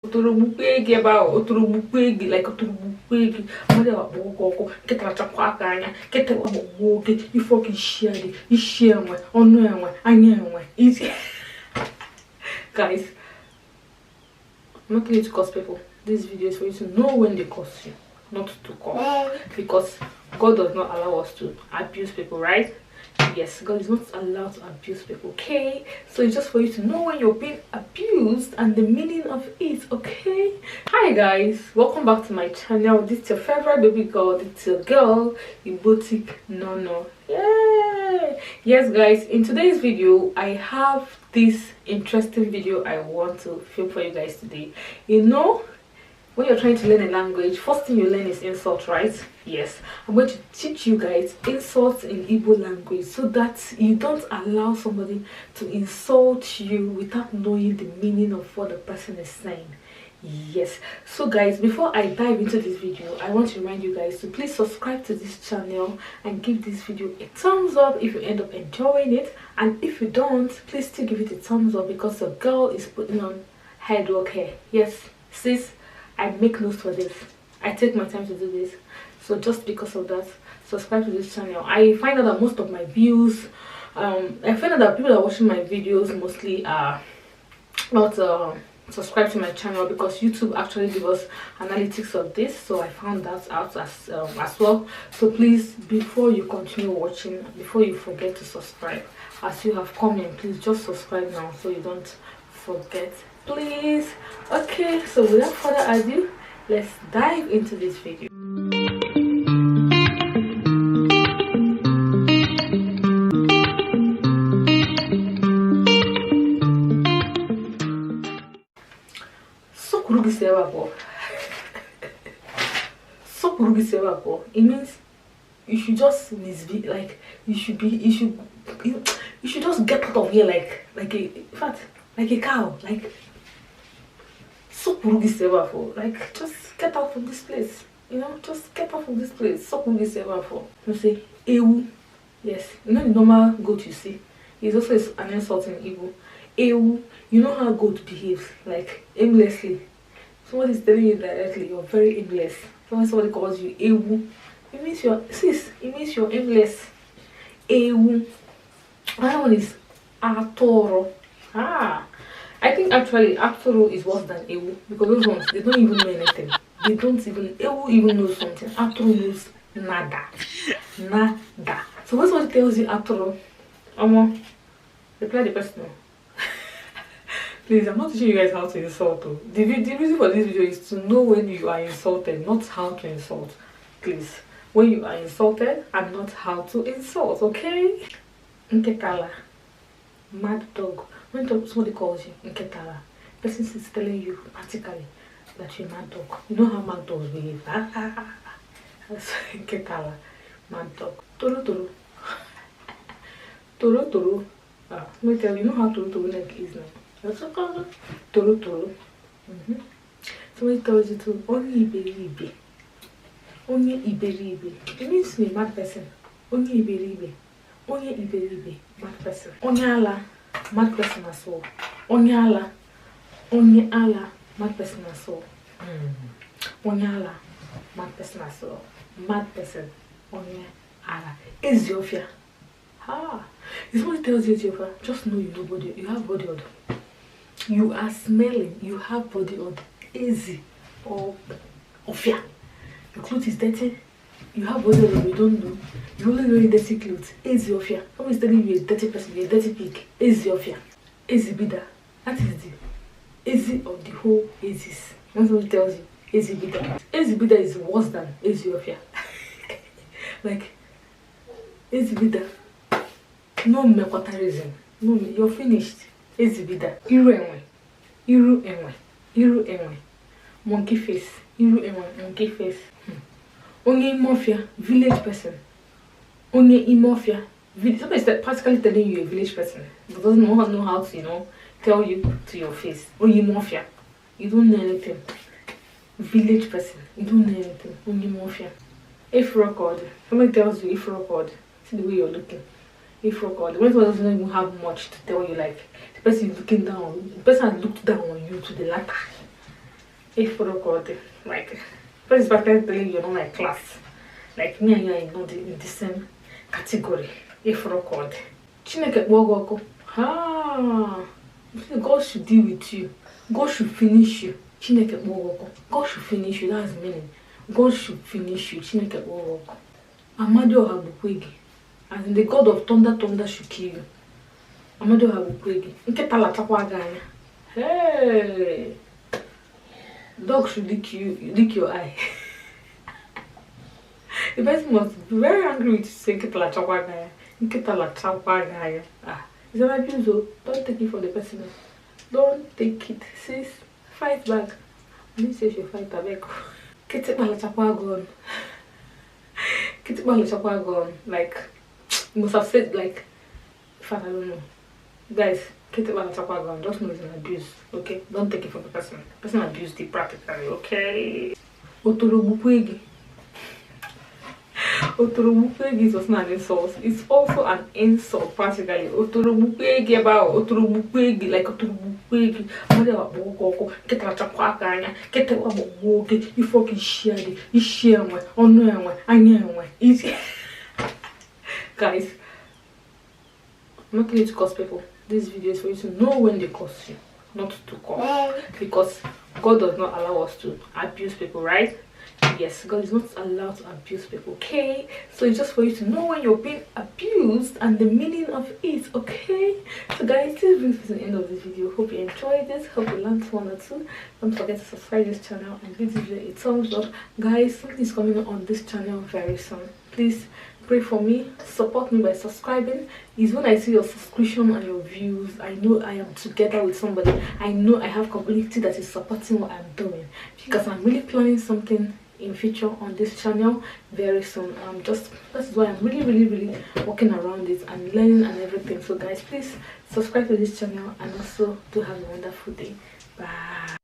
Otorobupegi about Otorobupegi, like Otorobupegi, whatever, get a chapakanya, get a walk, you fucking share it, you share one, on one, I know one. Easy. Guys, I'm not going to curse people. This video is for you to know when they curse you, not to curse. Because God does not allow us to abuse people, right? Yes, God is not allowed to abuse people, okay? So it's just for you to know when you're being abused and the meaning of it, okay? Hi guys, welcome back to my channel. This is your favorite baby girl. It's your girl, igboticnono. Yay! Yes guys, in today's video, I have this interesting video I want to film for you guys today. You know, when you're trying to learn a language, first thing you learn is insult, right? Yes, I'm going to teach you guys insults in Igbo language so that you don't allow somebody to insult you without knowing the meaning of what the person is saying. Yes, so guys, before I dive into this video, I want to remind you guys to please subscribe to this channel and give this video a thumbs up if you end up enjoying it, and if you don't, please still give it a thumbs up because the girl is putting on hard work here. Yes, sis, I make notes for this. I take my time to do this. So just because of that, subscribe to this channel. I find out that most of my views, I find out that people that are watching my videos mostly are not subscribe to my channel, because YouTube actually gives us analytics of this. So I found that out as well. So please, before you continue watching, before you forget to subscribe, as you have come in, please just subscribe now so you don't forget, please. Okay, so without further ado, let's dive into this video. It means you should just misbehave, like you should just get out of here like a, in fact, like a cow, like like just get out of this place, you know, just get out of this place. You say ewu. Yes, you know the normal goat you see is also an insult in Igbo. Ewu, you know how goat behaves, like aimlessly. Someone is telling you directly you're very aimless. So when somebody calls you ewu, it means you're aimless. Ewu. Another one is atoro. I think actually atoro is worse than ewu, because those ones, they don't even know anything. They don't even, ewu even knows something. Atoro knows nada. Nada. So when somebody tells you atoro, reply the person. Please, I'm not teaching you guys how to insult. The reason for this video is to know when you are insulted, not how to insult. Please, when you are insulted and not how to insult, okay? Nketala, mad dog. When somebody calls you Nketala, person is telling you practically that you're a mad dog. You know how mad dogs behave. That's Nketala, mad dog. Toro toro. Toro toro. Let me tell you, you know how toro toro neck is now. That's a color. Toro toro. Somebody tells you to only iberibe. Only iberibe. It means to be a mad person. Only iberibe. Only iberibe. Mad person. Onyala. Mad person as well. Onyala. Onye ala. Mad person as well. Onyala. Mad person as well. Mad person. Onye ala. Ethiopia. If somebody tells you Ethiopia, just know you know body. You have body odor. You are smelling. You have body odor. Easy or fear. Your clothes is dirty. You have body odor. You don't know. You only wearing dirty clothes. Easy or fear. Someone is telling you a dirty person. You're a dirty pig. Easy or fear. Easy bida. That is the easy of the whole easies. When somebody tells you easy bida, easy bida is worse than easy or fear. Like easy bida. No mekwatarism. No, you're finished. Ezibida. Iru enwe. Iru enwe. Iru enwe. Monkey face. Iru enwe. Monkey face. Onye imofia. Village person. Onye imofia. Somebody is practically telling you a village person, but doesn't know how to, you know, tell you to your face. Onye imofia. You don't know anything. Village person. You don't know anything. Onye imofia. If record. Somebody tells you if record. See the way you're looking. If record. When someone doesn't even have much to tell you, like the person is looking down, the person has looked down on you to the latter. if record, like, first practically you're not my class. Like me and you are not in the same category. If record. Chineke Bogoko. Ah, God should deal with you. God should finish you. Chineke Bogoko. God should finish you. That's the meaning. God should finish you. Chineke Bogoko. Amadio Habukwegi. As in the God of thunder should kill you. Amadio Habukwegi. Nketa la takwaganya. Hey. Dog should lick your eye. The person must be very angry with you saying Nketa la takwaganya. Nketa la takwaganya. Ah. It's an abuse though. Don't take it for the person. Don't take it. Sis, fight back. I didn't say she fight back. Kete la takwagona. Kete la takwagona. Like, you must have said like, if I don't know. Guys, just know it's an abuse, okay? Don't take it from the person. The person abused it practically, okay? Otorobukwegi. Otorobukwegi is also an insult. It's also an insult practically. Otorobukwegi about Otorobukwegi, like Otorobukwegi. You fucking share it. You share it. Guys, I'm not going to curse people. This video is for you to know when they curse you, not to curse. Because God does not allow us to abuse people, right? Yes, God is not allowed to abuse people, okay? So it's just for you to know when you're being abused and the meaning of it, okay? So guys, this brings me to the end of this video. Hope you enjoyed this. Hope you learned one or two. Don't forget to subscribe to this channel and give this video a thumbs up. Guys, something is coming on this channel very soon. Please pray for me, support me by subscribing. Is when I see your subscription and your views, I know I am together with somebody. I know I have community that is supporting what I'm doing, because I'm really planning something in future on this channel very soon. That's why I'm really working around it and learning and everything. So guys, please subscribe to this channel and also do have a wonderful day. Bye.